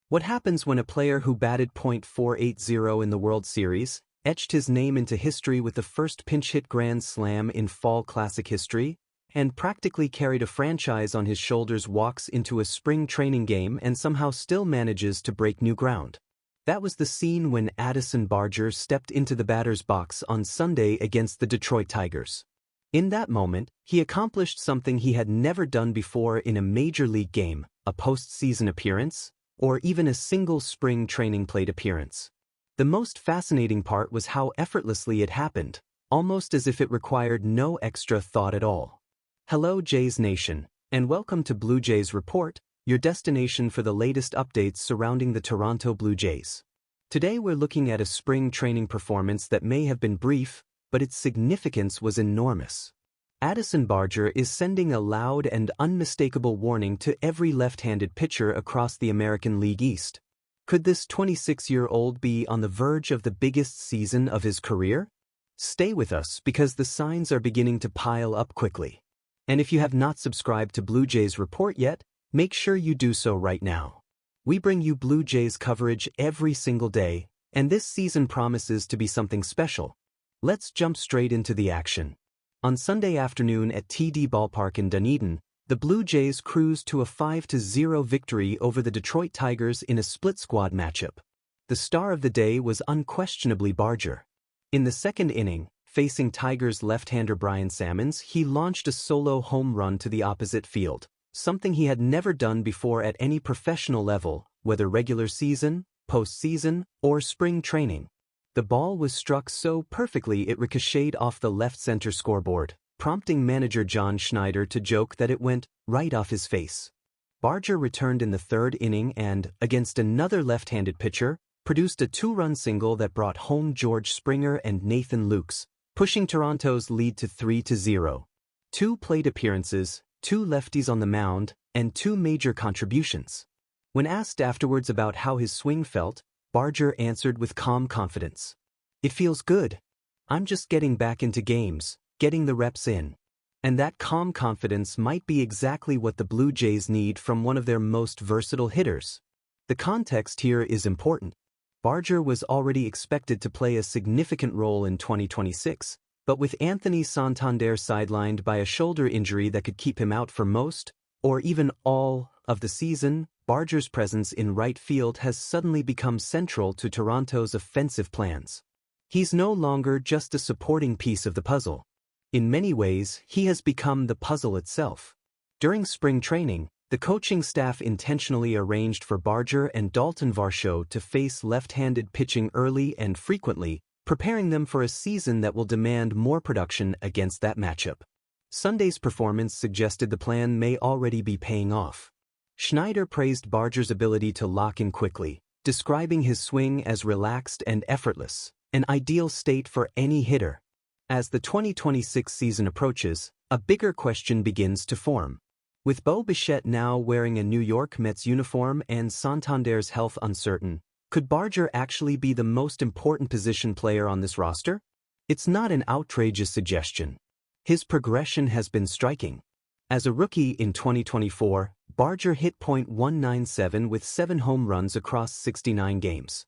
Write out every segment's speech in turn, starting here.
What happens when a player who batted .480 in the World Series, etched his name into history with the first pinch-hit grand slam in Fall Classic history, and practically carried a franchise on his shoulders, walks into a spring training game and somehow still manages to break new ground? That was the scene when Addison Barger stepped into the batter's box on Sunday against the Detroit Tigers. In that moment, he accomplished something he had never done before in a major league game, a postseason appearance, or even a single spring training plate appearance. The most fascinating part was how effortlessly it happened, almost as if it required no extra thought at all. Hello Jays Nation, and welcome to Blue Jays Report, your destination for the latest updates surrounding the Toronto Blue Jays. Today we're looking at a spring training performance that may have been brief, but its significance was enormous. Addison Barger is sending a loud and unmistakable warning to every left-handed pitcher across the American League East. Could this 26-year-old be on the verge of the biggest season of his career? Stay with us because the signs are beginning to pile up quickly. And if you have not subscribed to Blue Jays Report yet, make sure you do so right now. We bring you Blue Jays coverage every single day, and this season promises to be something special. Let's jump straight into the action. On Sunday afternoon at TD Ballpark in Dunedin, the Blue Jays cruised to a 5-0 victory over the Detroit Tigers in a split-squad matchup. The star of the day was unquestionably Barger. In the second inning, facing Tigers left-hander Brian Sammons, he launched a solo home run to the opposite field, something he had never done before at any professional level, whether regular season, postseason, or spring training. The ball was struck so perfectly it ricocheted off the left center scoreboard, prompting manager John Schneider to joke that it went right off his face. Barger returned in the third inning and, against another left-handed pitcher, produced a two-run single that brought home George Springer and Nathan Lukes, pushing Toronto's lead to 3-0. 2 plate appearances, 2 lefties on the mound, and 2 major contributions. When asked afterwards about how his swing felt, Barger answered with calm confidence. "It feels good. I'm just getting back into games, getting the reps in." And that calm confidence might be exactly what the Blue Jays need from one of their most versatile hitters. The context here is important. Barger was already expected to play a significant role in 2026, but with Anthony Santander sidelined by a shoulder injury that could keep him out for most, or even all, of the season, Barger's presence in right field has suddenly become central to Toronto's offensive plans. He's no longer just a supporting piece of the puzzle. In many ways, he has become the puzzle itself. During spring training, the coaching staff intentionally arranged for Barger and Dalton Varsho to face left-handed pitching early and frequently, preparing them for a season that will demand more production against that matchup. Sunday's performance suggested the plan may already be paying off. Schneider praised Barger's ability to lock in quickly, describing his swing as relaxed and effortless, an ideal state for any hitter. As the 2026 season approaches, a bigger question begins to form. With Bo Bichette now wearing a New York Mets uniform and Santander's health uncertain, could Barger actually be the most important position player on this roster? It's not an outrageous suggestion. His progression has been striking. As a rookie in 2024, Barger hit .197 with 7 home runs across 69 games.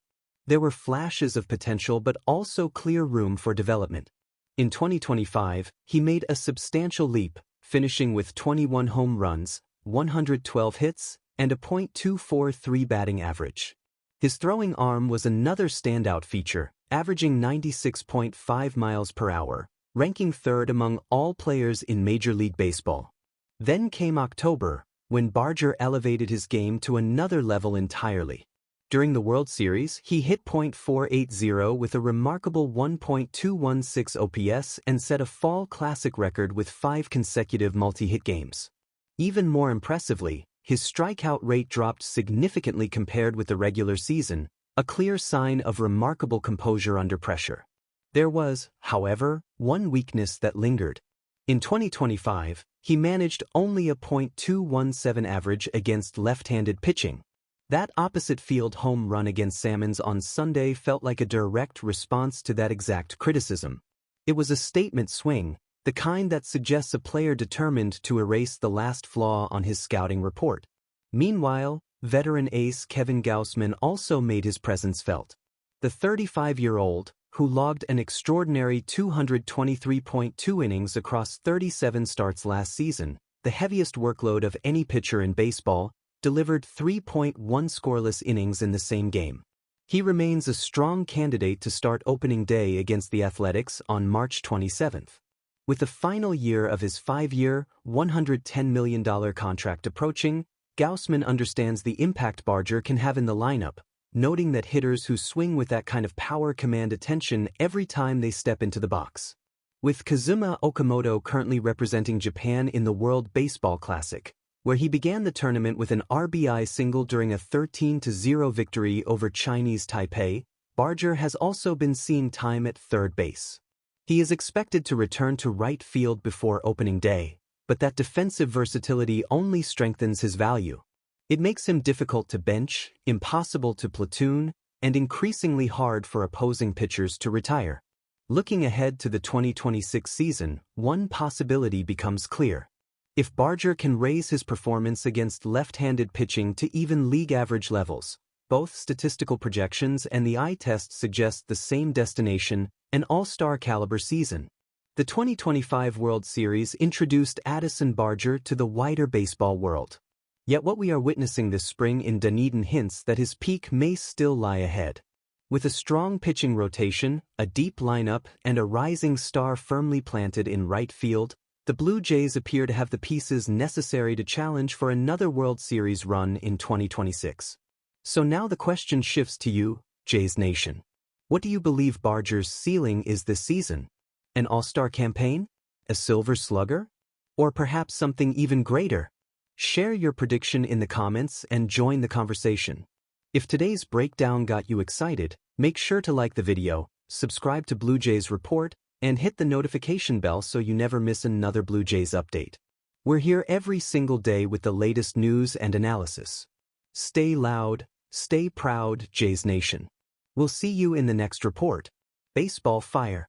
There were flashes of potential but also clear room for development. In 2025, he made a substantial leap, finishing with 21 home runs, 112 hits, and a .243 batting average. His throwing arm was another standout feature, averaging 96.5 miles per hour, ranking third among all players in Major League Baseball. Then came October, when Barger elevated his game to another level entirely. During the World Series, he hit .480 with a remarkable 1.216 OPS and set a Fall Classic record with 5 consecutive multi-hit games. Even more impressively, his strikeout rate dropped significantly compared with the regular season, a clear sign of remarkable composure under pressure. There was, however, one weakness that lingered. In 2025, he managed only a .217 average against left-handed pitching. That opposite field home run against Sammons on Sunday felt like a direct response to that exact criticism. It was a statement swing, the kind that suggests a player determined to erase the last flaw on his scouting report. Meanwhile, veteran ace Kevin Gausman also made his presence felt. The 35-year-old, who logged an extraordinary 223.2 innings across 37 starts last season, the heaviest workload of any pitcher in baseball, delivered 3.1 scoreless innings in the same game. He remains a strong candidate to start opening day against the Athletics on March 27th. With the final year of his 5-year, $110 million contract approaching, Gausman understands the impact Barger can have in the lineup, noting that hitters who swing with that kind of power command attention every time they step into the box. With Kazuma Okamoto currently representing Japan in the World Baseball Classic, where he began the tournament with an RBI single during a 13-0 victory over Chinese Taipei, Barger has also been seeing time at third base. He is expected to return to right field before opening day, but that defensive versatility only strengthens his value. It makes him difficult to bench, impossible to platoon, and increasingly hard for opposing pitchers to retire. Looking ahead to the 2026 season, one possibility becomes clear. If Barger can raise his performance against left-handed pitching to even league-average levels, both statistical projections and the eye test suggest the same destination, an all-star caliber season. The 2025 World Series introduced Addison Barger to the wider baseball world. Yet what we are witnessing this spring in Dunedin hints that his peak may still lie ahead. With a strong pitching rotation, a deep lineup, and a rising star firmly planted in right field, the Blue Jays appear to have the pieces necessary to challenge for another World Series run in 2026. So now the question shifts to you, Jays Nation. What do you believe Barger's ceiling is this season? An all-star campaign? A silver slugger? Or perhaps something even greater? Share your prediction in the comments and join the conversation. If today's breakdown got you excited, make sure to like the video, subscribe to Blue Jays Report, and hit the notification bell so you never miss another Blue Jays update. We're here every single day with the latest news and analysis. Stay loud, stay proud, Jays Nation. We'll see you in the next report. Baseball Fire.